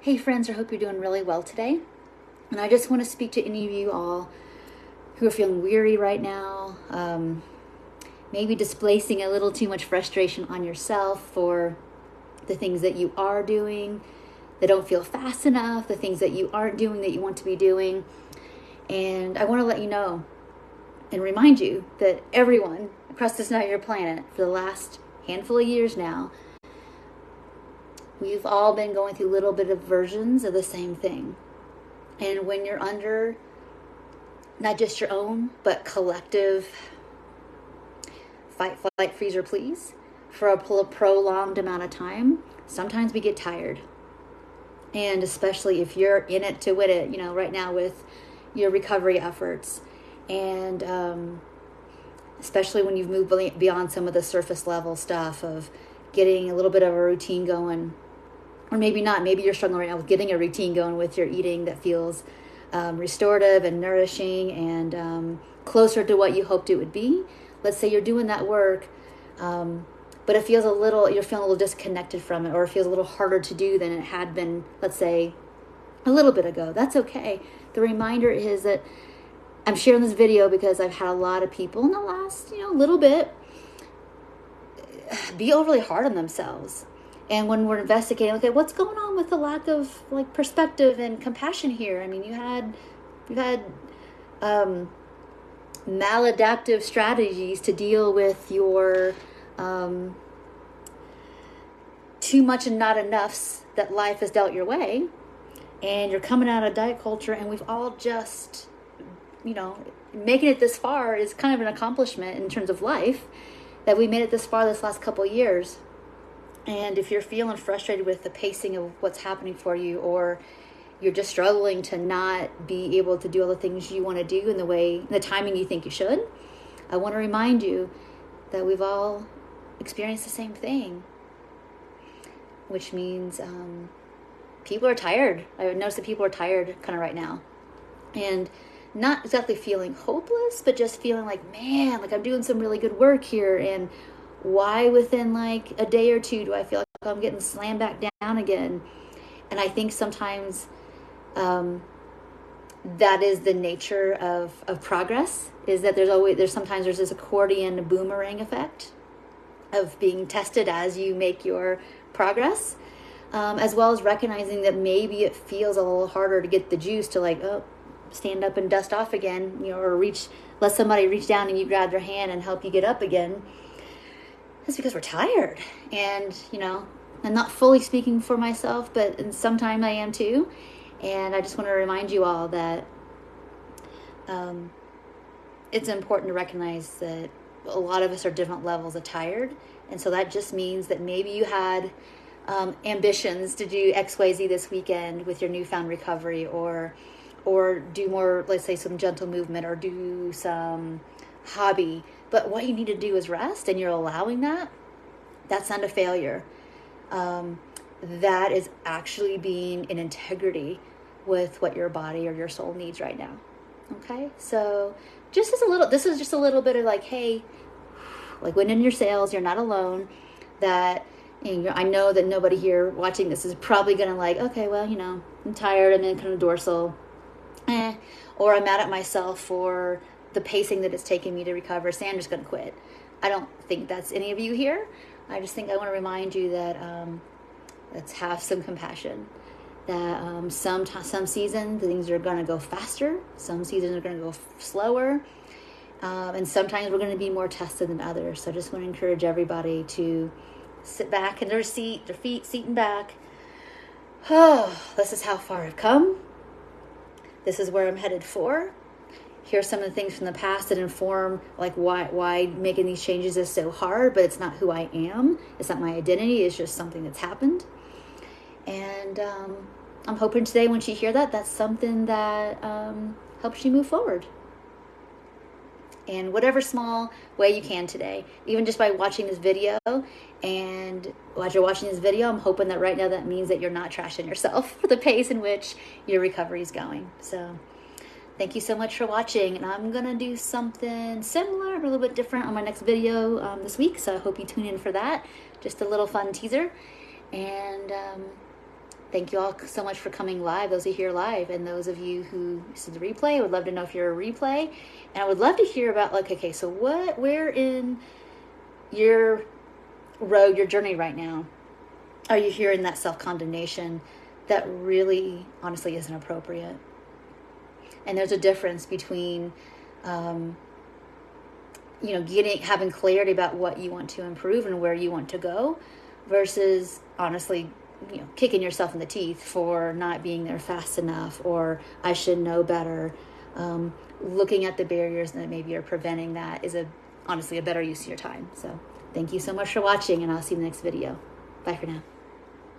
Hey friends, I hope you're doing really well today. And I just want to speak to any of you all who are feeling weary right now, maybe displacing a little too much frustration on yourself for the things that you are doing that don't feel fast enough, the things that you aren't doing that you want to be doing. And I want to let you know and remind you that everyone across this entire planet for the last handful of years now, we've all been going through little bit of versions of the same thing. And when you're under not just your own, but collective fight, flight, freeze, or please for a prolonged amount of time, sometimes we get tired. And especially if you're in it to win it, right now with your recovery efforts. And especially when you've moved beyond some of the surface level stuff of getting a little bit of a routine going. Or maybe not. Maybe you're struggling right now with getting a routine going with your eating that feels restorative and nourishing and closer to what you hoped it would be. Let's say you're doing that work, but it feels you're feeling a little disconnected from it, or it feels a little harder to do than it had been, let's say, a little bit ago. That's okay. The reminder is that I'm sharing this video because I've had a lot of people in the last, little bit be overly hard on themselves. And when we're investigating, okay, what's going on with the lack of perspective and compassion here? I mean, you've had maladaptive strategies to deal with your too much and not enoughs that life has dealt your way. And you're coming out of diet culture, and we've all just, making it this far is kind of an accomplishment in terms of life, that we made it this far this last couple of years. And if you're feeling frustrated with the pacing of what's happening for you, or you're just struggling to not be able to do all the things you want to do in the timing you think you should, I want to remind you that we've all experienced the same thing, which means people are tired. I've noticed that people are tired kind of right now. And not exactly feeling hopeless, but just feeling like, man, I'm doing some really good work here. And why within a day or two do I feel like I'm getting slammed back down again? And I think sometimes that is the nature of progress, is that sometimes there's this accordion boomerang effect of being tested as you make your progress, as well as recognizing that maybe it feels a little harder to get the juice to stand up and dust off again, or let somebody reach down and you grab their hand and help you get up again. It's because we're tired. And, I'm not fully speaking for myself, but sometimes I am too. And I just want to remind you all that it's important to recognize that a lot of us are different levels of tired. And so that just means that maybe you had ambitions to do X, Y, Z this weekend with your newfound recovery, or do more, let's say, some gentle movement, or do some hobby. But what you need to do is rest, and you're allowing that. That's not a failure. That is actually being in integrity with what your body or your soul needs right now. Okay? So this is just a little bit of hey, wind in your sails, you're not alone. That, I know that nobody here watching this is probably going to okay, well, I'm tired, I'm in kind of dorsal. Or I'm mad at myself for the pacing that it's taken me to recover, so I'm just going to quit. I don't think that's any of you here. I just think I want to remind you that let's have some compassion. That some seasons things are going to go faster, some seasons are going to go slower, and sometimes we're going to be more tested than others. So I just want to encourage everybody to sit back in their feet seating back. Oh, this is how far I've come. This is where I'm headed for. Here's some of the things from the past that inform why making these changes is so hard, but it's not who I am. It's not my identity. It's just something that's happened. And I'm hoping today when you hear that, that's something that helps you move forward. And whatever small way you can today, even just by watching this video. And while you're watching this video, I'm hoping that right now that means that you're not trashing yourself for the pace in which your recovery is going. So thank you so much for watching, and I'm going to do something similar, a little bit different on my next video this week, so I hope you tune in for that. Just a little fun teaser, and Thank you all so much for coming live, those who are here live, and those of you who see the replay. I would love to know if you're a replay, and I would love to hear about, like, okay, so where in your road, your journey right now, are you hearing that self-condemnation that really, honestly, isn't appropriate? And there's a difference between, having clarity about what you want to improve and where you want to go, versus, honestly, kicking yourself in the teeth for not being there fast enough, or I should know better. Looking at the barriers that maybe are preventing that is honestly a better use of your time. So thank you so much for watching, and I'll see you in the next video. Bye for now.